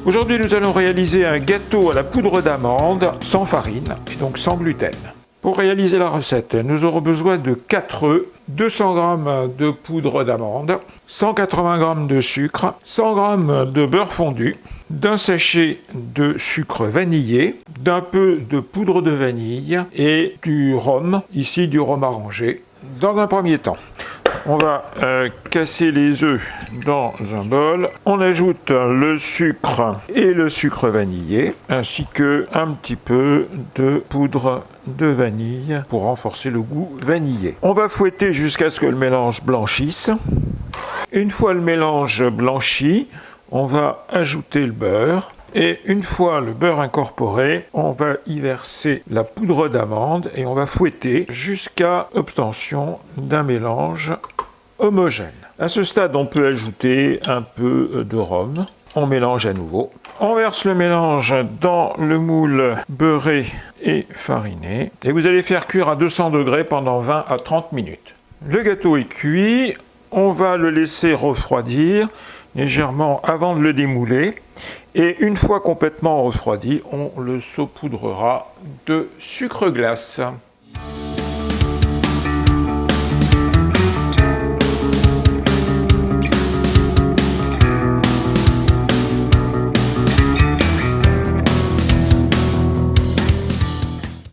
Aujourd'hui, nous allons réaliser un gâteau à la poudre d'amande sans farine et donc sans gluten. Pour réaliser la recette, nous aurons besoin de 4 œufs, 200 g de poudre d'amande, 180 g de sucre, 100 g de beurre fondu, d'un sachet de sucre vanillé, d'un peu de poudre de vanille et du rhum, ici du rhum arrangé. Dans un premier temps, on va casser les œufs dans un bol. On ajoute le sucre et le sucre vanillé, ainsi que un petit peu de poudre de vanille pour renforcer le goût vanillé. On va fouetter jusqu'à ce que le mélange blanchisse. Une fois le mélange blanchi, on va ajouter le beurre. Et une fois le beurre incorporé, on va y verser la poudre d'amande et on va fouetter jusqu'à obtention d'un mélange homogène. À ce stade, on peut ajouter un peu de rhum. On mélange à nouveau. On verse le mélange dans le moule beurré et fariné. Et vous allez faire cuire à 200 degrés pendant 20 à 30 minutes. Le gâteau est cuit. On va le laisser refroidir légèrement avant de le démouler. Et une fois complètement refroidi, on le saupoudrera de sucre glace.